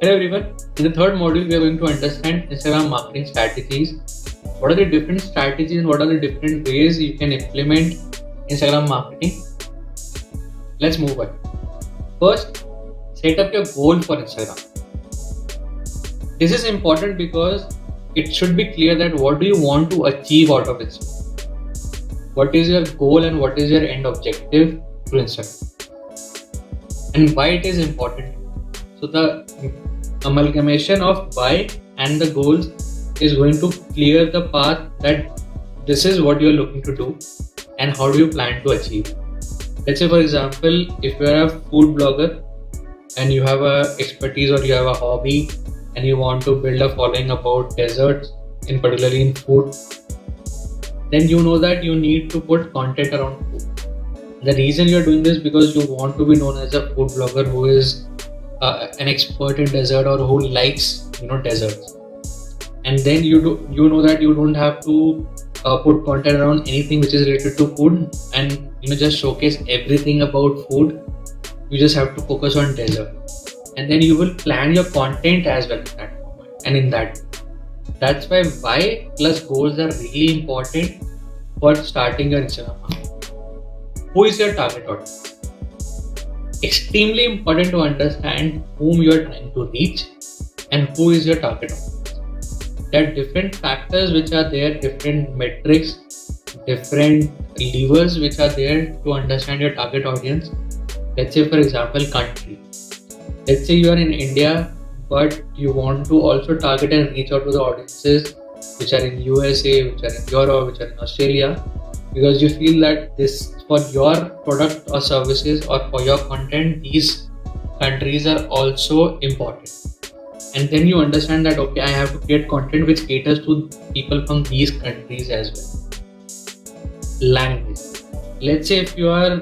Hello everyone. In the third module, we are going to understand Instagram marketing strategies. What are the different strategies and what are the different ways you can implement Instagram marketing? Let's move on. First, set up your goal for Instagram. This is important because it should be clear that what do you want to achieve out of Instagram? What is your goal and what is your end objective to Instagram? And why it is important. So the amalgamation of why and the goals is going to clear the path that this is what you're looking to do and how do you plan to achieve. Let's say for example, if you're a food blogger and you have a expertise or you have a hobby and you want to build a following about desserts, in particularly in food, then you know that you need to put content around food. The reason you're doing this because you want to be known as a food blogger who is an expert in dessert or who likes desserts, and then you know that you don't have to put content around anything which is related to food and just showcase everything about food. You just have to focus on dessert, and then you will plan your content as well in that format and in that. That's why plus goals are really important for starting your Instagram account. Who is your target audience? Extremely important to understand whom you are trying to reach and who is your target audience. There are different factors which are there, different metrics, different levers which are there to understand your target audience. Let's say for example, country. Let's say you are in India, but you want to also target and reach out to the audiences which are in USA, which are in Europe, which are in Australia, because you feel that this for your product or services or for your content, these countries are also important. And then you understand that okay, I have to create content which caters to people from these countries as well. Language. Let's say if you are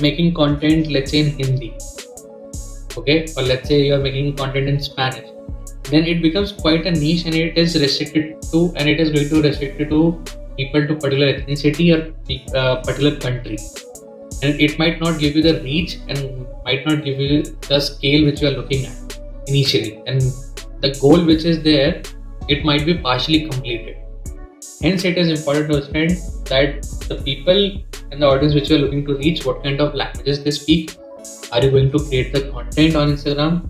making content, let's say in Hindi, okay, or let's say you are making content in Spanish, then it becomes quite a niche and it is restricted to, and it is going to restrict it to people to particular ethnicity or particular country, and it might not give you the reach and might not give you the scale which you are looking at initially, and the goal which is there, it might be partially completed. Hence it is important to understand that the people and the audience which you are looking to reach, what kind of languages they speak, are you going to create the content on Instagram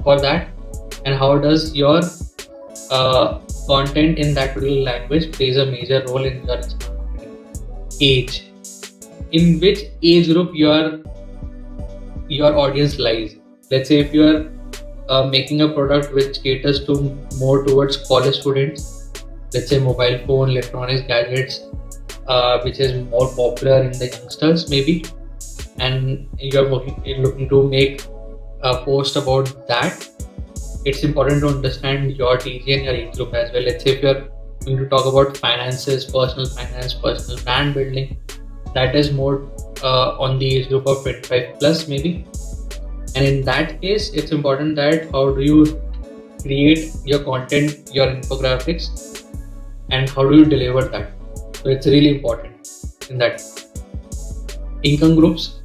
for that, and how does your content in that particular language plays a major role in your Instagram marketing. Age. In which age group your audience lies. Let's say if you are making a product which caters to more towards college students, let's say mobile phone, electronics, gadgets, which is more popular in the youngsters maybe, and you're looking to make a post about that, it's important to understand your TG and your age group as well. Let's say if you're going to talk about finances, personal finance, personal brand building, that is more on the age group of 25 plus maybe. And in that case, it's important that how do you create your content, your infographics, and how do you deliver that. So it's really important in that. Income groups.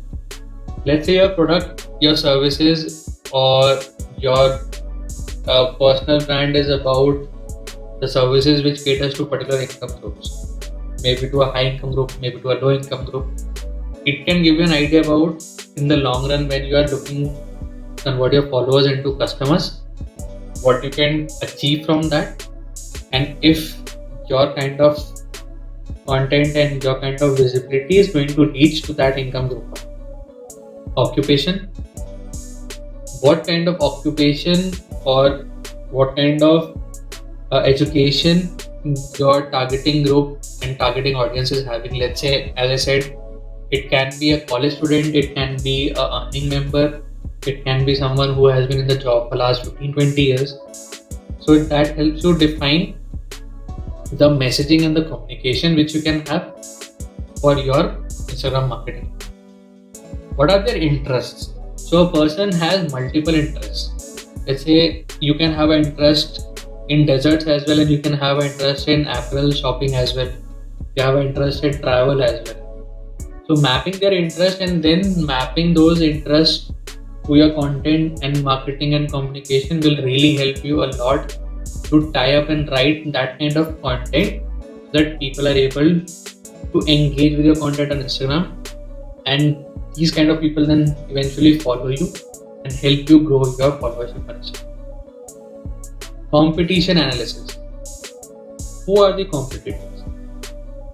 Let's say your product, your services, or your personal brand is about the services which caters to particular income groups, maybe to a high income group, maybe to a low income group. It can give you an idea about in the long run when you are looking to convert your followers into customers, what you can achieve from that, and if your kind of content and your kind of visibility is going to reach to that income group. Occupation. What kind of occupation or what kind of education your targeting group and targeting audience is having. Let's say, as I said, it can be a college student, it can be a earning member, it can be someone who has been in the job for last 15-20 years. So that helps you define the messaging and the communication which you can have for your Instagram marketing. What are their interests? So a person has multiple interests. Let's say you can have an interest in desserts as well, and you can have an interest in apparel shopping as well. You have an interest in travel as well. So mapping their interest and then mapping those interests to your content, and marketing and communication will really help you a lot to tie up and write that kind of content so that people are able to engage with your content on Instagram, and these kind of people then eventually follow you and help you grow your followership on Instagram. Competition analysis. Who are the competitors?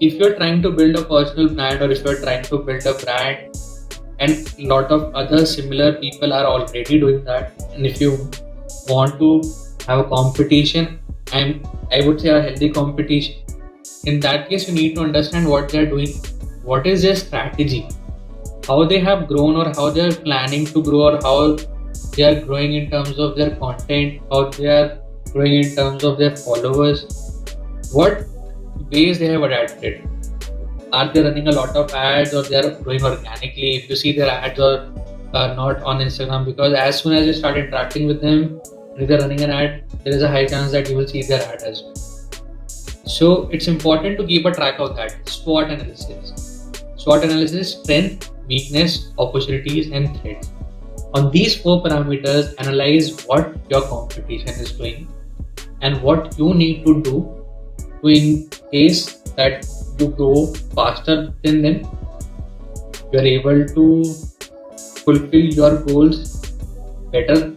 If you're trying to build a personal brand, or if you're trying to build a brand and a lot of other similar people are already doing that, and if you want to have a competition, I would say a healthy competition, in that case you need to understand what they're doing, what is their strategy, how they have grown, or how they are planning to grow, or how they are growing in terms of their content, how they are growing in terms of their followers, what ways they have adapted. Are they running a lot of ads, or they are growing organically? If you see their ads are not on Instagram, because as soon as you start interacting with them, if they're running an ad, there is a high chance that you will see their ad as well. So it's important to keep a track of that. SWOT analysis. SWOT analysis: strength, weakness, opportunities, and threats. On these 4 parameters, analyze what your competition is doing and what you need to do to, in case that you grow faster than them, you are able to fulfill your goals better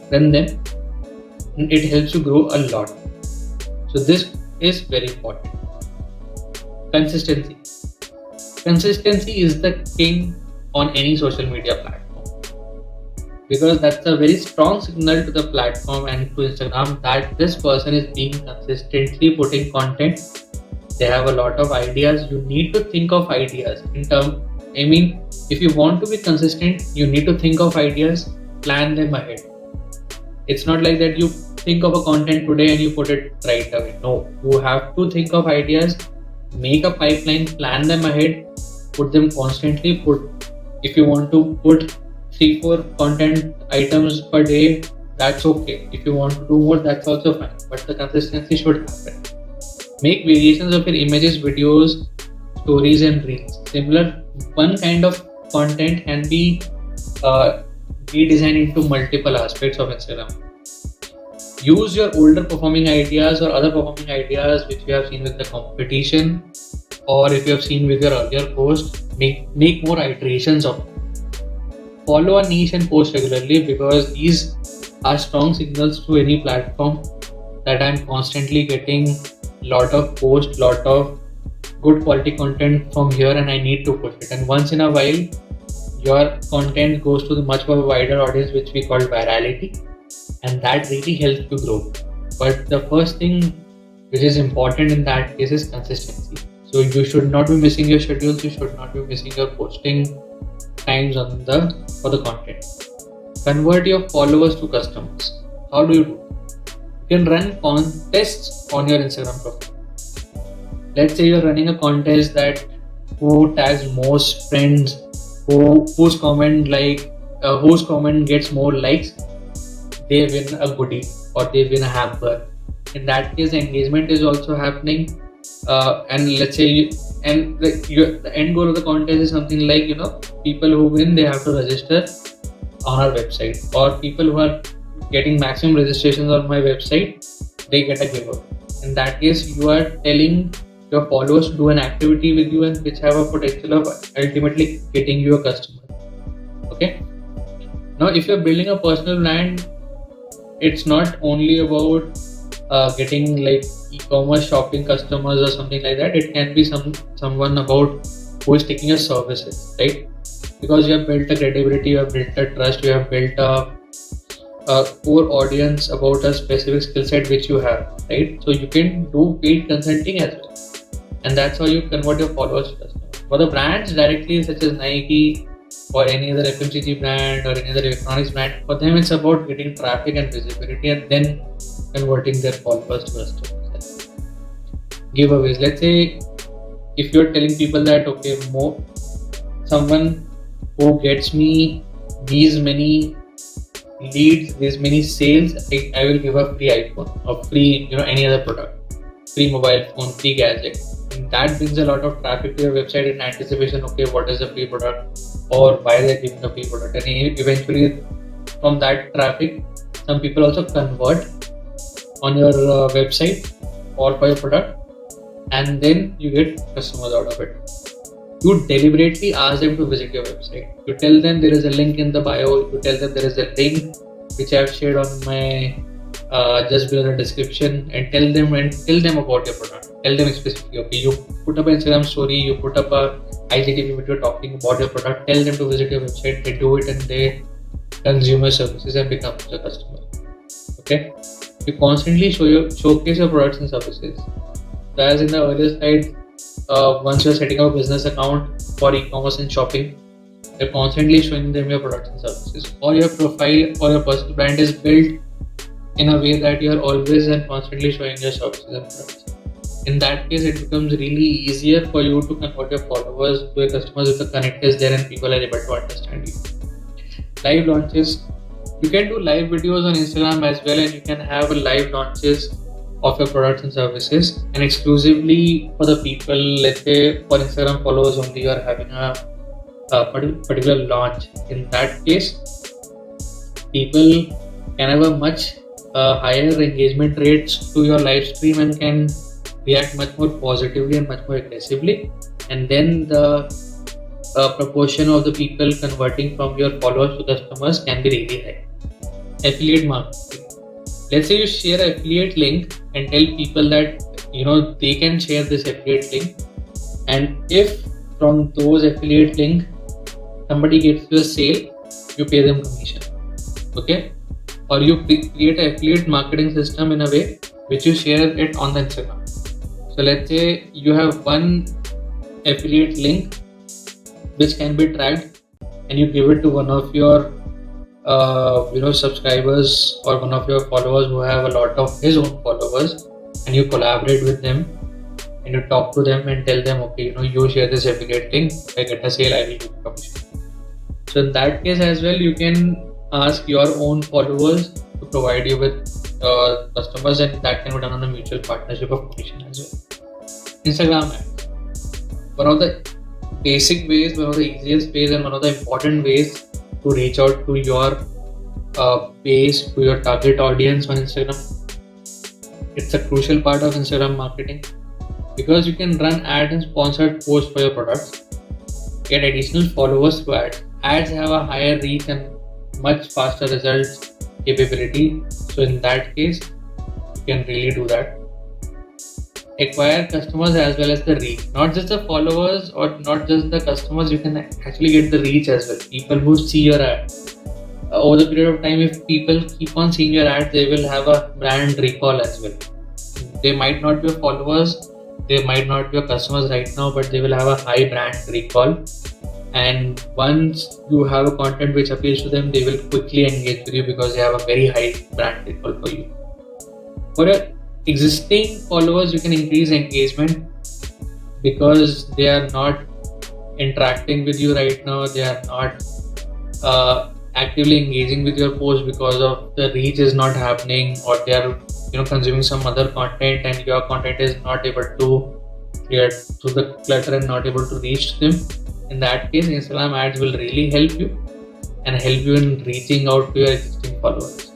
than them, and it helps you grow a lot. So this is very important. Consistency. Consistency is the king on any social media platform, because that's a very strong signal to the platform and to Instagram that this person is being consistently putting content. They have a lot of ideas. You need to think of ideas if you want to be consistent, you need to think of ideas, plan them ahead. It's not like that you think of a content today and you put it right away. No, you have to think of ideas, make a pipeline, plan them ahead, put them constantly. If you want to put 3-4 content items per day, that's okay. If you want to do more, that's also fine. But the consistency should happen. Make variations of your images, videos, stories, and reels. Similar, one kind of content can be redesigned into multiple aspects of Instagram. Use your older performing ideas or other performing ideas which you have seen with the competition, or if you have seen with your earlier post, make more iterations of it. Follow a niche and post regularly, because these are strong signals to any platform that I'm constantly getting lot of posts, lot of good quality content from here, and I need to push it. And once in a while, your content goes to the much more wider audience, which we call virality, and that really helps you grow. But the first thing which is important in that case is consistency. So you should not be missing your schedules. You should not be missing your posting times for the content. Convert your followers to customers. How do you do? You can run contests on your Instagram profile. Let's say you're running a contest that who tags most friends, whose comment gets more likes, they win a goodie or they win a hamper. In that case, the engagement is also happening. And let's say the end goal of the contest is something like, people who win, they have to register on our website, or people who are getting maximum registrations on my website, they get a giveaway. In that case, you are telling your followers to do an activity with you, and which have a potential of ultimately getting you a customer. Okay. Now, if you're building a personal brand, it's not only about getting like e-commerce shopping customers or something like that. It can be someone about who is taking your services, right? Because you have built a credibility, you have built a trust, you have built a core audience about a specific skill set which you have, right? So you can do paid consulting as well, and that's how you convert your followers to customers. For the brands directly, such as Nike or any other FMCG brand or any other electronics brand, for them it's about getting traffic and visibility and then converting their followers to customers. Giveaways. Let's say if you're telling people that someone who gets me these many leads, these many sales, I will give a free iPhone or free, any other product, free mobile phone, free gadget. And that brings a lot of traffic to your website in anticipation. Okay, what is the free product? or why they're giving a free product, and eventually from that traffic some people also convert on your website or for your product, and then you get customers out of it. You deliberately ask them to visit your website. You tell them there is a link in the bio. You tell them there is a link which I have shared on my just below the description, and tell them about your product. Tell them specifically. Okay, you put up an Instagram story. You put up a IGTV video talking about your product. Tell them to visit your website. They do it and they consume your services and become a customer. Okay, you constantly showcase your products and services. So as in the earlier slide, once you're setting up a business account for e-commerce and shopping, you're constantly showing them your products and services, or your profile or your personal brand is built in a way that you're always and constantly showing your services and products. In that case, it becomes really easier for you to convert your followers to your customers if the connect is there and people are able to understand you. Live launches. You can do live videos on Instagram as well, and you can have live launches of your products and services, and exclusively for the people, let's say for Instagram followers only, you are having a particular launch. In that case, people can have a much higher engagement rates to your live stream and can react much more positively and much more aggressively, and then the proportion of the people converting from your followers to customers can be really high. Affiliate marketing. Let's say you share an affiliate link and tell people that they can share this affiliate link, and if from those affiliate link somebody gets you a sale, you pay them commission. Okay, or you create an affiliate marketing system in a way which you share it on the Instagram. So let's say you have one affiliate link which can be tracked, and you give it to one of your subscribers or one of your followers who have a lot of his own followers, and you collaborate with them and you talk to them and tell them, okay, you share this affiliate link, if I get a sale, I will give you commission. So in that case as well, you can ask your own followers to provide you with customers, and that can be done on a mutual partnership of commission as well. Instagram ads. One of the basic ways, one of the easiest ways, and one of the important ways to reach out to your base, to your target audience on Instagram. It's a crucial part of Instagram marketing because you can run ads and sponsored posts for your products, get additional followers through ads. Ads have a higher reach and much faster results capability. So in that case, you can really do that. Acquire customers as well as the reach. Not just the followers or not just the customers, you can actually get the reach as well. People who see your ad. Over the period of time, if people keep on seeing your ad, they will have a brand recall as well. They might not be your followers, they might not be your customers right now, but they will have a high brand recall. And once you have a content which appeals to them, they will quickly engage with you because they have a very high brand recall for you. For your existing followers, you can increase engagement because they are not interacting with you right now. They are not actively engaging with your post because of the reach is not happening, or they are consuming some other content and your content is not able to clear through the clutter and not able to reach them. In that case, Instagram ads will really help you and help you in reaching out to your existing followers.